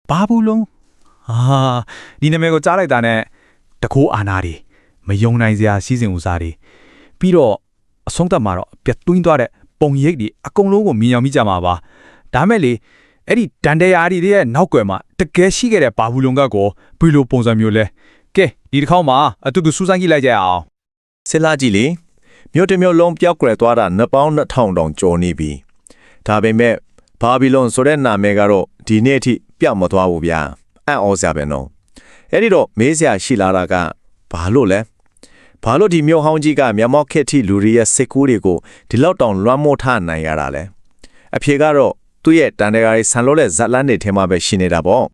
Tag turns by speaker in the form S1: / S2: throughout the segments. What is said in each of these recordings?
S1: ဘာဘူးလုံးဒီနာမည်ကိုကြားလိုက်တာနဲ့တကိုးအာနာတွေမယုံနိုင်စရာစီးစင်ဥစားတွေပြီးတော့အဆုံးသတ်မှာတော့ပြတ်သွင်းသွားတဲ့ပုံရိပ်တွေအကုန်လုံးကိုမြင်အောင်မိကြမှာပါဒါမဲ့လေအဲ့ဒီတန်တရားတွေရဲ့နောက်ွယ်မှာတကယ်ရှိခဲ့တဲ့ဘာဘူးလုံးကကိုဘယ်လိုပုံစံမျိုးလဲကဲဒီတစ်ခေါက်မှာအတူတူစူးစမ်းကြည့်လိုက်ကြအောင်
S2: စစ်လာကြည့်လေမြို့တစ်မြို့လုံးပျောက်ကွယ်သွားတာနှစ်ပေါင်း2000တောင်ကျော်နေပြီဒါပေမဲ့ဘာဘီလုံဆိုတဲ့နာမည်ကတော့ဒီနေ့အထိပြောက်မသွားဘူးဗျာအံ့ဩစရာပဲနော်အဲ့ဒီတော့မေးစရာရှိလာတာကဘာလို့လဲဘာလို့ဒီမြို့ဟောင်းကြီးကမျက်မှောက်ခက်ထိလူတွေရဲ့စိတ်ကူးတွေကိုဒီလောက်တောင်လွှမ်းမိုးထားနိုင်ရတာလဲအဖြေကတော့သူ့ရဲ့တန်တကာတွေဆန်လို့တဲ့ဇက်လန်းတွေထဲမှာပဲရှိနေတာပေါ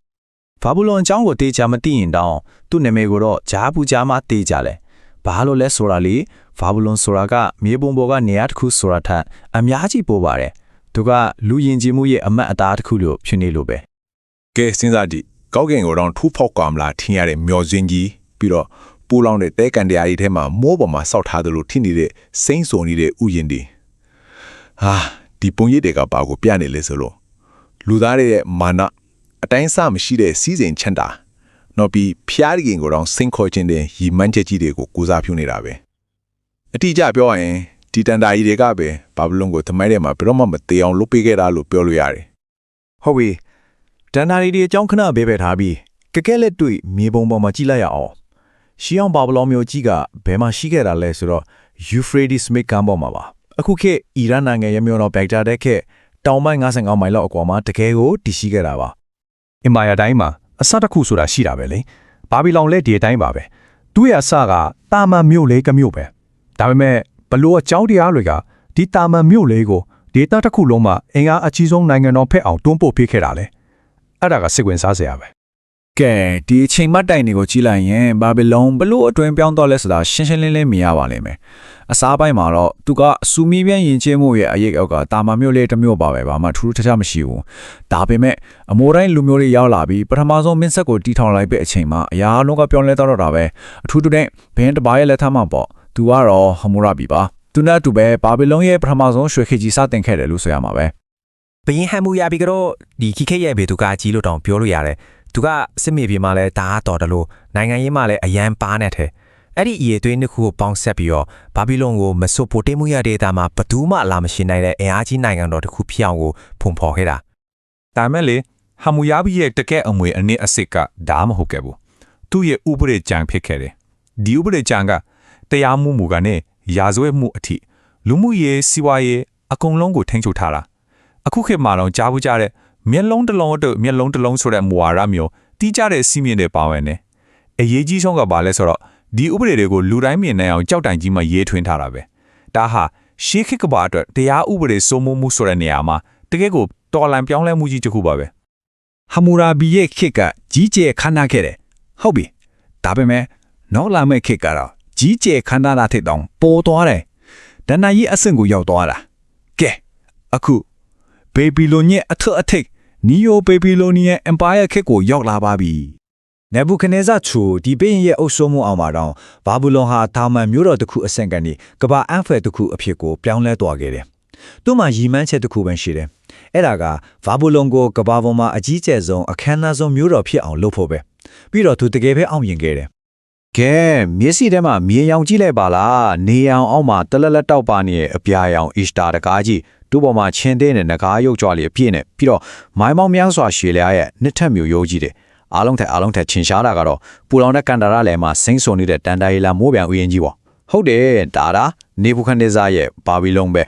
S2: ့ဘ
S3: ာဘူးလုံအကြောင်းကိုတေချာမသိရင်တောင်သူ့နာမည်ကိုတော့ဂျာဘူးဂျာမှတေချာလဲဘာလို့လဲဆိုတာလေဘာဘူးလုံဆိုတာကမြေပုံပေါ်ကနေရာတစ်ခုဆိုတာထက်အများကြီးပိုပါတယ်သူကလူယဉ်ကျေးမှုရဲ့အမတ်အသားတစ်ခုလို့ဖြစ်နေလို့ပဲ
S4: ကဲစဉ်းစားကြည့်ကောက်ကင်ကိုတော့ထူးဖောက်ကောင်လာထင်ရတဲ့မျောစင်းကြီးပြီးတော့ပူလောင်တဲ့တဲကန်တရားကြီးထဲမှာမိုးပေါ်မှာစောက်ထားသလိုထိနေတဲ့စိမ့်စုံနေတဲ့ဥယျာဉ်တွေဒီပုံရိပ်တွေကဘာကိုပြနေလဲဆိုလို့လူသားတွေရဲ့မာနအတိုင်းအဆမရှိတဲ့စီးစိမ်ချမ်းသာနောက်ပြီးဖျားရင်ကိုတော့စိန်ခေါ်ခြင်းတဲ့ရီမန်းချက်ကြီးတွေကိုကိုစားပြုနေတာပဲအတိအကျပြောရရင်ဒီတန်တာကြီးတွေကပဲဘာဘလုံကိုသမိုင်းထဲမှာဘယ်တော့မှမသေးအောင်လုပ်ပေးခဲ့တာလို့ပြောလို့ရတယ်
S3: ဟုတ်ပြီတန်တာရီတွေအကြောင်းခဏဘေးပဲထားပြီးကကဲလက်တွေ့မြေပုံပေါ်မှာကြည့်လိုက်ရအောင်ရှီအောင်ဘာဘလောမျိုးကြီးကဘယ်မှာရှိခဲ့တာလဲဆိုတော့ Euphrates မြစ်ကမ်းပေါ်မှာပါအခုခေတ်အီရန်နိုင်ငံရဲ့မြို့တော်ဘက်ဂဒါဒက်ခေတ်တောင်ပိုင်း55မိုင်လောက်အကွာမှာတကယ်ကိုတည်ရှိခဲ့တာပါအ
S1: င်မာယာတိုင်းမှာအစတစ်ခုဆိုတာရှိတာပဲလေဘာဘီလောင်လည်းဒီအတိုင်းပါပဲသူ့ရဲ့အစကတာမန်မြို့လေးကမြို့ပဲဒါပေမဲ့ဘလို့အကြောင်းတရားတွေကဒီတာမန်မြို့လေးကိုဒေသတစ်ခုလုံးမှာအင်အားအကြီးဆုံးနိုင်ငံတော်ဖက်အောင်တွန်းပို့ပေးခဲ့တာလေအဲ့ဒါကစိတ်ဝင်စားစရာပဲက
S3: ဲဒီအချိန်မှတ်တိုင်တွေကိုကြည့်လိုက်ရင်ဘာဘီလုံဘလို့အတွင်းပြောင်းတော့လဲဆိုတာရှင်းရှင်းလင်းလင်းမြင်ရပါလိမ့်မယ်အစားပိုင်းမှာတော့သူကအဆူမီပြန်ယဉ်ကျေးမှုရဲ့အရေးအောက်ကတာမန်မြို့လေးတစ်မြို့ပါပဲဘာမှထူးထူးခြားမရှိဘူးဒါပေမဲ့အမိုးတိုင်းလူမျိုးတွေရောက်လာပြီးပထမဆုံးမင်းဆက်ကိုတီထောင်လိုက်တဲ့အချိန်မှာအရာလုံးကပြောင်းလဲတော့တာပဲအထူးတူတဲ့ဘင်းတပါးရဲ့လက်ထက်မှာပေါ့သူကတော့ဟမူရာဘီပါသူနဲ့အတူပဲဘာဘီလုံရဲ့ပထမဆုံးရွှေခေတ်ကြီးစတင်ခဲ့တယ်လို့ဆိုရမှာပဲ
S5: ဘရင်ဟမ်မူရာဘီကတော့ဒီခိခေရဲ့ဘေသူကကြီးလို့တောင်ပြောလို့ရတယ်သူကစစ်မြေပြင်မှာလဲဒါတော်တယ်လို့နိုင်ငံရေးမှာလဲအရန်ပါနေတဲ့အဲ့ဒီအရေးသွေးနှစ်ခုကိုပေါင်းဆက်ပြီးတော့ဘာဘီလုံကိုမဆိုပိုတေးမှုရတဲ့တာမှာဘသူမှလာမရှိနိုင်တဲ့အင်အားကြီးနိုင်ငံတော်တစ်ခုဖြစ်အောင်ကိုဖွန်ဖော်ခဲ့တာဒ
S4: ါမဲ့လေဟမူယာဘီရဲ့တကက်အမွေအနည်းအစစ်ကဒါမဟုတ်ခဲ့ဘူးသူ့ရဲ့ဥပဒေကြံဖြစ်ခဲ့တယ်ဒီဥပဒေကြံကတရားမှုမူကနေရာဇဝတ်မှုအထိလူမှုရေးစီးပွားရေးအကုန်လုံးကိုထိန်းချုပ်ထားတာအခုခေတ်မှာတော့ကြားဘူးကြတဲ့မျက်လုံးတစ်လုံးအတွက်မျက်လုံးတစ်လုံးဆိုတဲ့မူဝါဒမျိုးတီးကြတဲ့စီးမြင့်တွေပါဝင်တယ်အရေးကြီးဆုံးကဘာလဲဆိုတော့ဒီဥပဒေတွေကိုလူတိုင်းမြင်နိုင်အောင်ကြောက်တိုင်ကြီးမှရေးထွင်းထားတာပဲဒါဟာရှေးခေတ်ကဘာအတွက်တရားဥပဒေစိုးမိုးမှုဆိုတဲ့နေရာမှာတကယ်ကိုတော်လှန်ပြောင်းလဲမှုကြီးတစ်ခုပါပဲဟ
S3: မူရာဘီရဲ့ခေတ်ကကြီးကျယ်ခမ်းနားခဲ့တယ်ဟုတ်ပြီဒါပေမဲ့နောက်လာမယ့်ခေတ်ကတော့ကြီးကျယ်ခမ်းနားတာထက်တောင်ပိုသွားတယ်ဒဏ္ဍာရီအဆင့်ကိုရောက်သွားတာကဲအခုဘေဘီလိုနီအထက်အထက်နီယိုဘေဘီလိုနီယန်အမ်ပါယာခေတ်ကိုရောက်လာပါပြီနေဘူခဒ်နေဇာချူဒီဘင်းရဲ့အုပ်စိုးမှုအောင်မှာတော့ဘာဘူးလုံဟာတာမန်မျိုးတော်တစ်ခုအဆင့်ကနေကဘာအန်ဖယ်တစ်ခုအဖြစ်ကိုပြောင်းလဲသွားခဲ့တယ်သူ့မှာရည်မှန်းချက်တစ်ခုပဲရှိတယ်အဲ့ဒါကဘာဘူးလုံကိုကဘာပေါ်မှာအကြီးကျယ်ဆုံးအခမ်းအနားဆုံးမျိုးတော်ဖြစ်အောင်လုပ်ဖို့ပဲပြီးတော့သူတကယ်ပဲအောင်မြင်ခဲ့တယ်ကဲမျက်စိထဲမှာမြေရောင်ကြည့်လိုက်ပါလားနေရောင်အောက်မှာတလက်လက်တောက်ပါနေတဲ့အပြာရောင်အီစတာတကားကြီးတူပေါ်မှာချင်းသေးတဲ့ငကားရုပ်ကြွားလေးအပြည့်နဲ့ပြီးတော့မိုင်းမောင်းများစွာရှည်လျားရဲ့နှစ်ထပ်မျိုးရိုးကြီးတယ်အားလုံးထက်ချင်းရှားတာကတော့ပူလောင်တဲ့ကန်တာရလယ်မှာစိမ့်စုံနေတဲ့တန်တာရီလာမိုးပြန်ဥယျာဉ်ကြီးပေါ့ဟုတ်တယ်ဒါနေဘူခဒ်နေဇာရဲ့ဘာဘီလုံပဲ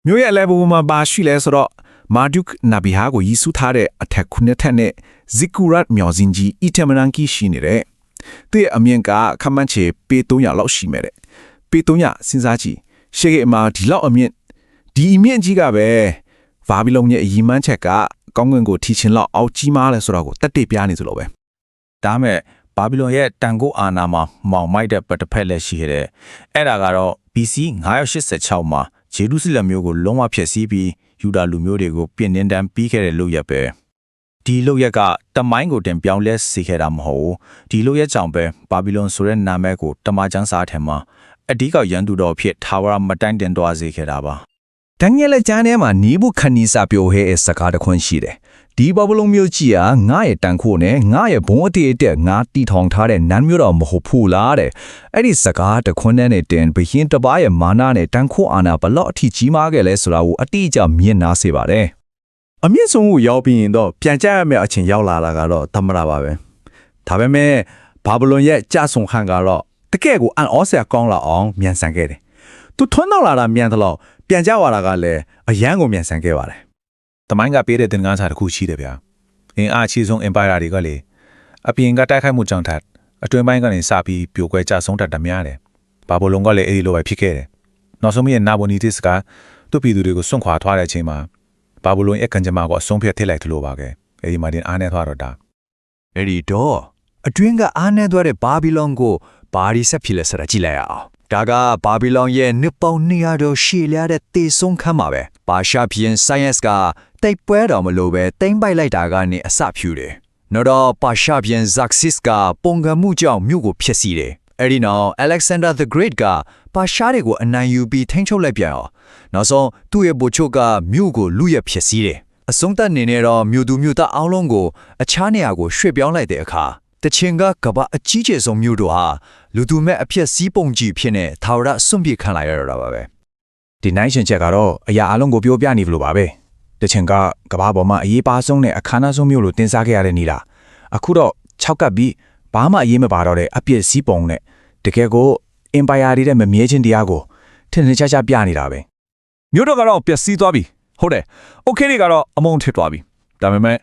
S3: မျိုးရဲ့အလဲဘူမှာပါရှိလဲဆိုတော့မာဒုတ်နာဘီဟာကိုယီဆူထားတဲ့အထက်ခုနှစ်ထက်နဲ့ဇီကူရတ်မြော်စင်ကြီးအီတမရန်ကီရှိနေတဲ့သူ့ရဲ့အမြင့်ကခမန်းချေပေ300လောက်ရှိမဲ့တဲ့ပေ300စဉ်းစားကြည့်ရှေ့ကအမှာဒီလောက်အမြင့်ဒီအမြင့်ကြီးကပဲဘာဘီလုံရဲ့အကြီးမှန်းချက်ကကောင်းကင်ကိုထီချင်လောက်အောက်ကြီးမားလဲဆိုတော့ကိုတက်တေပြားနေသလိုပဲဒါမဲ့ဘာဘီလုံရဲ့တန်ကိုအာနာမှာမောင်မိုက်တဲ့ပတ်တစ်ဖက်လက်ရှိခဲ့တဲ့အဲ့ဒါကတော့ BC 986မှာဂျေရုဆလင်မြို့ကိုလုံးဝဖျက်ဆီးပြီးယူဒာလူမျိုးတွေကိုပြင်နှင်းတန်းပြီးခဲ့တဲ့လုပ်ရက်ပဲဒီလုပ်ရက်ကတမိုင်းကိုတင်ပြောင်းလဲစေခဲ့တာမဟုတ်ဒီလုပ်ရက်ကြောင့်ပဲဘာဘီလုံဆိုတဲ့နာမည်ကိုတမန်ကျန်းစာထဲမှာအဓိကရန်သူတော်ဖြစ်ထာဝရမတိုင်တင်သွားစေခဲ့တာပါတန်ငယ်လက်ကျမ်းထဲမှာနီးဘူးခနီစာပြောဟဲစကားတခွန်းရှိတယ် ဒီဘာဘလုံမျိုးကြီးကငါရဲ့တန်ခိုးနဲ့ငါရဲ့ဘုံအတေးတက်ငါတီထောင်ထားတဲ့နန်းမျိုးတော်မဟုတ်ဘူးလားတဲ့အဲ့ဒီစကားတခွန်းနဲ့တင်ဘရင်တစ်ပါးရဲ့မာနနဲ့တန်ခိုးအာဏာဘလောက်အထိကြီးမားခဲ့လဲဆိုတာကိုအတိအကျမြင်နာစေပါတယ်
S2: အမြင့်ဆုံးကိုရောက်ပြီးရင်တော့ပြန်ကြရမယ့်အချိန်ရောက်လာတာကတော့သမရပါပဲဒါပေမဲ့ဘာဘလုံရဲ့ကြဆုံခန့်ကတော့တကယ့်ကိုအန်အောစရာကောင်းလာအောင်မြန်ဆန်ခဲ့တယ်သူထွန်းတော့လာတာမြန်တော့ပြန်ကြသွားတာကလည်းအရန်ကိုမြန်ဆန်ခဲ့ပါတယ်
S4: တမိုင်းကပေးတဲ့တင်ကားစာတစ်ခုရှိတယ်ဗျာအင်းအားချီဆုံး empire တွေကလေအပြင်ကတိုက်ခိုက်မှုကြောင့်ထပ်အတွင်းပိုင်းကနေစပြီးပြိုကွဲကြဆုံးတတ်တများတယ်ဘာဘလုံကလည်းအဲ့ဒီလိုပဲဖြစ်ခဲ့တယ်နောက်ဆုံးမြင်နာဘိုနီတစ်ကသူ့ပြည်သူတွေကိုစွန့်ခွာသွားတဲ့အချိန်မှာဘာဘလုံရဲ့ကံကြမ္မာကိုအဆုံးဖြတ်ထည့်လိုက်သလိုပါပဲအဲ့ဒီမှာတင်အားနေသွားတော့တာ
S3: အဲ့ဒီတော့အတွင်းကအားနေသွားတဲ့ဘာဘီလုံကိုဘာဒီဆက်ဖြစ်လဲဆိုတာကြည့်လိုက်ရအောင်ဒါကဘာဘီလုံရဲ့နှစ်ပေါင်း200ကျော်ရှည်လျားတဲ့တေဆုံးခန်းမှာပဲပါရှာဖီယန် science ကတိတ်ပွဲတော်မလို့ပဲတိမ့်ပိုက်လိုက်တာကနေအစဖြူတယ်နော်တော့ပါရှာဖီယန် Xerxes ကပုံကမှုကြောင့်မြို့ကိုဖျက်ဆီးတယ်အဲ့ဒီနောက် Alexander the Great ကပါရှားတွေကိုအနိုင်ယူပြီးထိန်းချုပ်လိုက်ပြန်အောင်နောက်ဆုံးသူ့ရဲ့ဗိုလ်ချုပ်ကမြို့ကိုလူရဖျက်ဆီးတယ်အဆုံးသတ်နေနဲ့တော့မြို့သူမြို့သားအားလုံးကိုအခြားနေရာကိုရွှေ့ပြောင်းလိုက်တဲ့အခါတချင်ကကဘာအကြီးကျယ်ဆုံးမြို့တော်ဟာလူသူမဲ့အဖြစ်စီးပုံကြီးဖြစ်နေထာဝရစွန့်ပစ်ခံလိုက်ရတာပါပဲ
S4: ဒီနိုင်ရှင်ချက်ကတော့အရာအလုံးကိုပြောပြနေလို့ပါပဲတချင်ကကဘာပေါ်မှာအရေးပါဆုံးနဲ့အခမ်းအနားဆုံးမျိုးလို့တင်စားခဲ့ရတဲ့နေလားအခုတော့6ကပ်ပြီးဘာမှအရေးမပါတော့တဲ့အပြစ်စီးပုံနဲ့တကယ်ကို empire တွေတဲ့မမြဲခြင်းတရားကိုထင်ထင်ရှားရှားပြနေတာပဲ
S3: မြို့တော်ကတော့ပျက်စီးသွားပြီဟုတ်တယ် okay တွေကတော့အမုန်းထစ်သွားပြီဒါပေမဲ့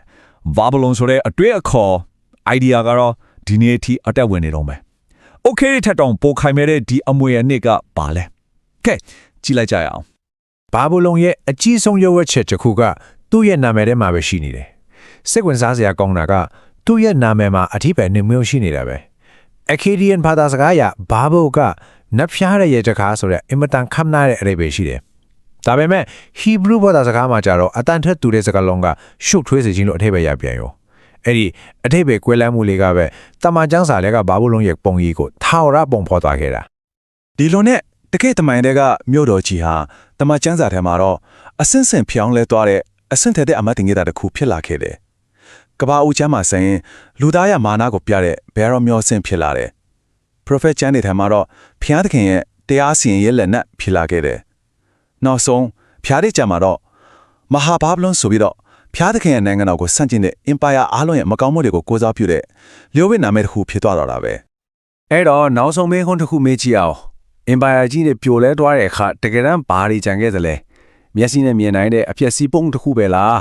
S3: ဘာဘလုံဆိုတဲ့အတွေ့အခေါ် idea ကတော့ဒီနေ့အထိအတက်ဝင်နေတော့မယ် okay ထက်တောင်ပိုခိုင်မဲ့တဲ့ဒီအမွေအနှစ်ကပါလဲကဲကြည့်လိုက်ကြရအောင်
S5: ဘာဘလုံရဲ့အကြီးဆုံးရွက်ဝက်ချက်တစ်ခုကသူ့ရဲ့နာမည်ထဲမှာပဲရှိနေတယ်စိတ်ဝင်စားစရာကောင်းတာကသူ့ရဲ့နာမည်မှာအထီးပဲနှမျိုးရှိနေတာပဲ Akkadian ဘာသာစကားအရဘာဘိုကနတ်ဖျားရဲ့တကားဆိုတဲ့အင်မတန်ခမ်းနားတဲ့အဓိပ္ပာယ်ရှိတယ်ဒါပေမဲ့ Hebrew ဘာသာစကားမှာကျတော့အတန်ထက်တူတဲ့စကားလုံးကရှုပ်ထွေးစေခြင်းလို့အဓိပ္ပာယ်ရပြန်ရောအဲ့ဒီအဓိပ္ပာယ်ကွဲလွဲမှုလေးကပဲတမန်ကျမ်းစာတွေကဘာဘလုံရဲ့ပုံကြီးကိုထာဝရပုံဖော်သွားခဲ့တာ
S3: ဒီလိုနဲ့တကယ့်တမိုင်းတွေကမြို့တော်ကြီးဟာတမန်ကျမ်းစာထဲမှာတော့အဆင့်ဆင့်ဖြောင်းလဲသွားတဲ့အဆင့်ထက်တဲ့အမတ်တင်ခဲ့တာတစ်ခုဖြစ်လာခဲ့တယ်ကဘာဦးချမ်းမှာဆိုရင်လူသားရမာနကိုပြတဲ့ဘယ်ရောမျောဆင့်ဖြစ်လာတယ် prophet ကျမ်းတွေထဲမှာတော့ဖျားသခင်ရဲ့တရားစီရင်ရဲ့လက်နက်ဖြစ်လာခဲ့တယ်နောက်ဆုံးဖျားတဲ့ကျမ်းမှာတော့မဟာဘာဘလုံဆိုပြီးတော့ဖျားသခင်ရဲ့နိုင်ငံတော်ကိုဆန့်ကျင်တဲ့ empire အားလုံးရဲ့မကောင်းမှုတွေကိုကိုးစားပြုတဲ့လျှို့ဝှက်နာမည်တစ်ခုဖြစ်သွားတော့တာပဲ
S5: အဲ့တော့နောက်ဆုံးမေးခွန်းတစ်ခုမေးကြည့်အောင် empire ကြီးတွေပြိုလဲသွားတဲ့အခါတကယ်တမ်းဘာတွေကြံခဲ့သလဲမျက်စိနဲ့မြင်နိုင်တဲ့အဖြစ်စီးပုံတစ်ခုပဲလား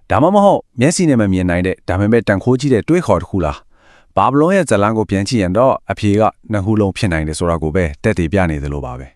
S5: ဒါမှမဟုတ်မျက်စိနဲ့မမြင်နိုင်တဲ့ဒါပေမဲ့တန်ခိုးကြီးတဲ့တွေးခေါ်တစ်ခုလားဘာဘလုံရဲ့ဇလန်းကိုပြန်ကြည့်ရင်တော့အဖြေကနှစ်ခုလုံးဖြစ်နိုင်တယ်ဆိုတာကိုပဲတက်တည်ပြနေသလိုပါပဲ